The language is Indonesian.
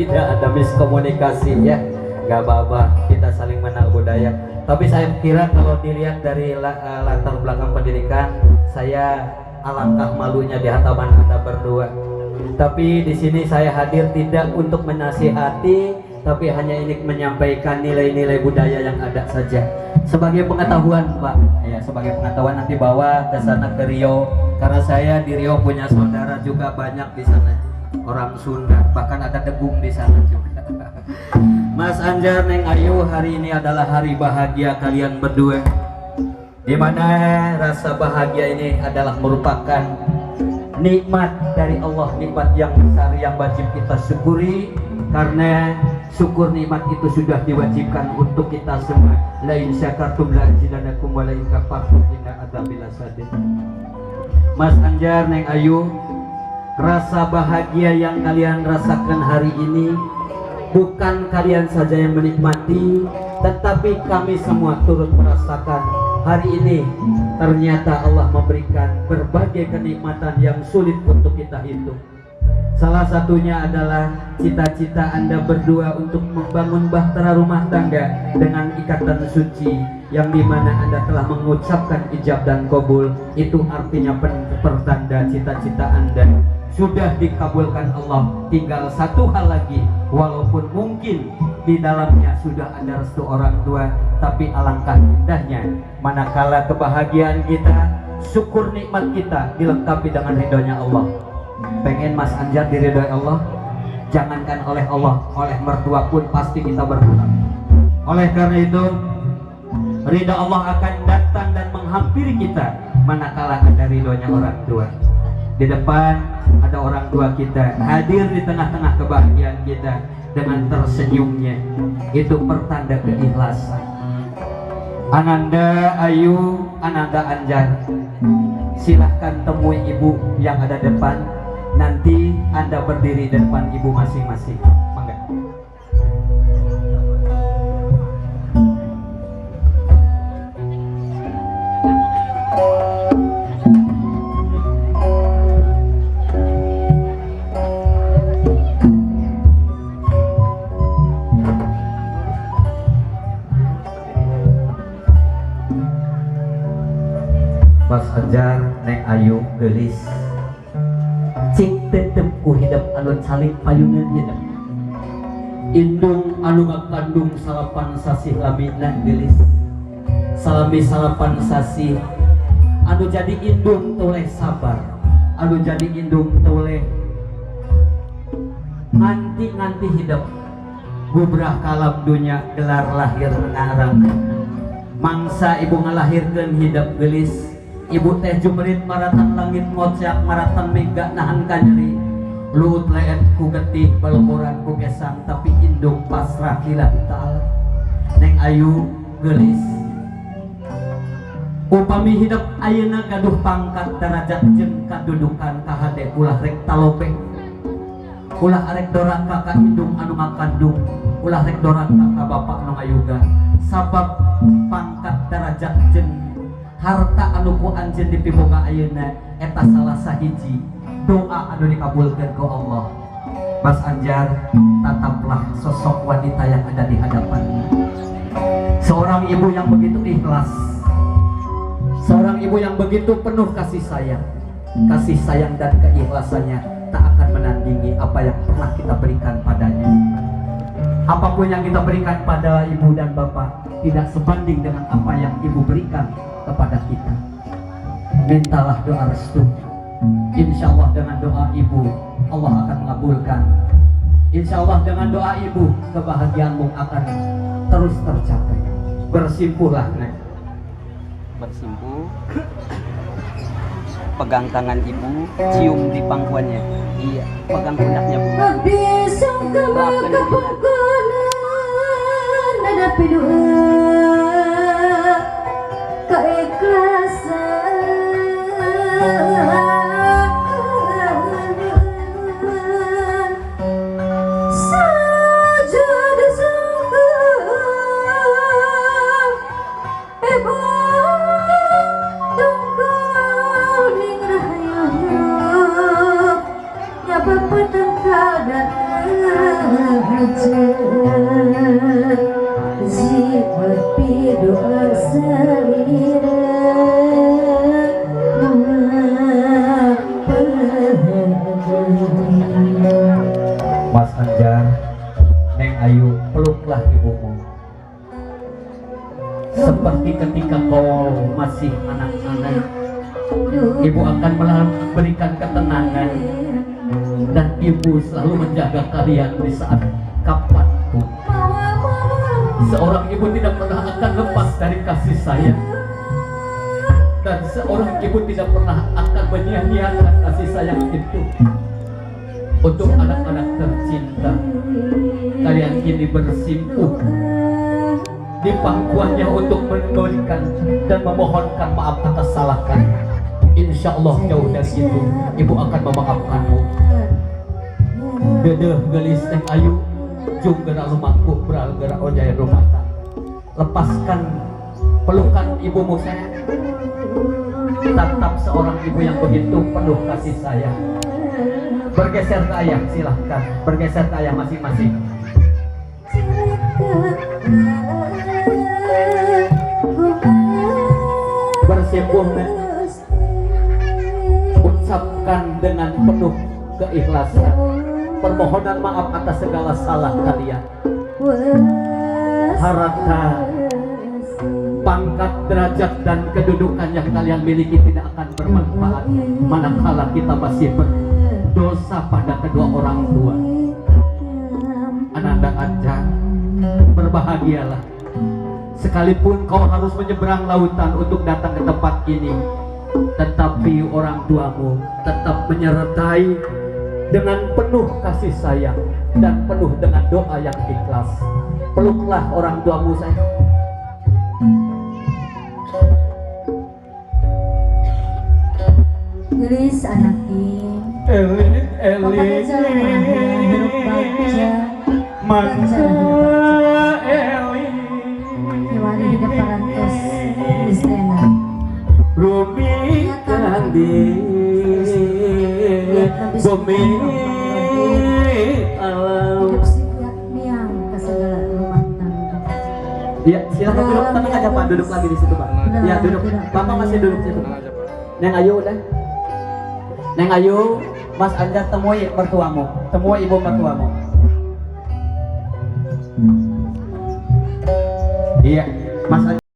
Tidak ada miskomunikasi ya, nggak apa-apa, kita saling mengenal budaya. Tapi saya kira kalau dilihat dari latar belakang pendidikan, saya alangkah malunya di hadapan Anda berdua. Tapi di sini saya hadir tidak untuk menasihati, tapi hanya ingin menyampaikan nilai-nilai budaya yang ada saja. Sebagai pengetahuan, Pak, ya sebagai pengetahuan nanti bawa ke sana ke Riau, karena saya di Riau punya saudara juga banyak di sana, orang Sunda, bahkan ada Degung di sana juga. Mas Anjar, Neng Ayu, hari ini adalah hari bahagia kalian berdua, di mana rasa bahagia ini adalah merupakan nikmat dari Allah, nikmat yang besar yang wajib kita syukuri, karena syukur nikmat itu sudah diwajibkan untuk kita semua. La in syakartum la azidannakum wa la in kafartum inna adzabi lasyadid. Mas Anjar, Neng Ayu, rasa bahagia yang kalian rasakan hari ini bukan kalian saja yang menikmati, tetapi kami semua turut merasakan. Hari ini ternyata Allah memberikan berbagai kenikmatan yang sulit untuk kita hitung. Salah satunya adalah cita-cita Anda berdua untuk membangun bahtera rumah tangga dengan ikatan suci, yang dimana Anda telah mengucapkan ijab dan kabul. Itu artinya pertanda cita-cita Anda sudah dikabulkan Allah. Tinggal satu hal lagi, walaupun mungkin di dalamnya sudah ada restu orang tua, tapi alangkah indahnya manakala kebahagiaan kita, syukur nikmat kita dilengkapi dengan ridhonya Allah. Pengen Mas Anjar diridhoi Allah? Jangankan oleh Allah, oleh mertua pun pasti kita berhutang. Oleh karena itu, ridha Allah akan datang dan menghampiri kita manakala ada ridhonya orang tua. Di depan ada orang tua kita hadir di tengah-tengah kebahagiaan kita dengan tersenyumnya. Itu pertanda keikhlasan. Ananda Ayu, Ananda Anjar, silahkan temui ibu yang ada depan. Nanti Anda berdiri di depan ibu masing-masing. Mangga. Mas Anjar, Neng Ayu, gelis cik tetep ku hidup anu calik payungan hidup indung anu ngakandung salapan sasih lamina gelis salami salapan sasih anu jadi indung toleh sabar, anu jadi indung toleh nganti hidup gubrah kalam dunya gelar lahir mengarang mangsa ibu ngalahirkeun hidup gelis. Ibu teh jumrit maratan langit ngocak maratan mega nahan kanyeri luut leet ku getih balumuran ku kesang tapi indung pasrah lillahi ta'ala. Neng Ayu gelis upami hidup ayeuna gaduh pangkat derajat jeung kadudukan kahade ulah rek talope, ulah arek doraka ka indung anu ngakandung, ulah rek doraka ka bapak anu ngayuga, sabab pangkat derajat jeung harta anu ku anjeun dipiboga ayeuna eta salah sahiji doa anu dikabulkeun ku Allah. Mas Anjar, tataplah sosok wanita yang ada di hadapanmu. Seorang ibu yang begitu ikhlas, seorang ibu yang begitu penuh kasih sayang dan keikhlasannya tak akan menandingi apa yang pernah kita berikan padanya. Apapun yang kita berikan pada ibu dan bapak tidak sebanding dengan apa yang ibu berikan kepada kita. Mintalah doa restu. Insya Allah dengan doa ibu Allah akan mengabulkan. Insya Allah dengan doa ibu kebahagiaanmu akan terus tercapai. Bersimpuhlah, Nek. Bersimpuh, pegang tangan ibu, cium di pangkuannya. Iya, pegang pundaknya bu. Bisa kebahagiaan ada doa keikhlasan. Bapak tengkal dan Mas Anjar, Neng Ayu, peluklah ibumu. Seperti ketika kau masih anak-anak, ibu akan memberikan ketenangan dan ibu selalu menjaga kalian di saat kapanpun. Seorang ibu tidak pernah akan lepas dari kasih sayang, dan seorang ibu tidak pernah akan menyia-nyiakan kasih sayang itu untuk anak-anak tercinta. Kalian kini bersimpuh di pangkuannya untuk memberikan dan memohonkan maaf atas salahkan. Insya Allah jauh dari itu ibu akan memaafkanmu. Dedeh gelis Neng Ayu, jung gerak rumahku beral gerak ojaya rumah. Lepaskan pelukan ibumu sayang. Tatap seorang ibu yang begitu penuh kasih sayang. Bergeser ke ayah, silahkan bergeser ke ayah masing-masing. Bersimpuh, ucapkan dengan penuh keikhlasan permohonan maaf atas segala salah kalian. Harta, pangkat, derajat, dan kedudukan yang kalian miliki tidak akan bermanfaat manakala kita masih berdosa pada kedua orang tua. Ananda Anjar, berbahagialah. Sekalipun kau harus menyeberang lautan untuk datang ke tempat ini, tetapi orang tuamu tetap menyertai dengan penuh kasih sayang dan penuh dengan doa yang ikhlas. Peluklah orang tuamu sayang. Gelis anaknya Eli Mangsa Eli Iwani hidup parantos istrena Rumi Kandi Bumi Alam. hidup siap miang ke segala rumah tangga. Ya silakan duduk, tenang aja Pak, duduk lagi di situ Pak. Ya duduk, Bapak masih duduk situ. Neng Ayu udah. Neng Ayu, Mas Anjar temui mertuamu, temui ibu mertuamu. Iya, Mas Anjar.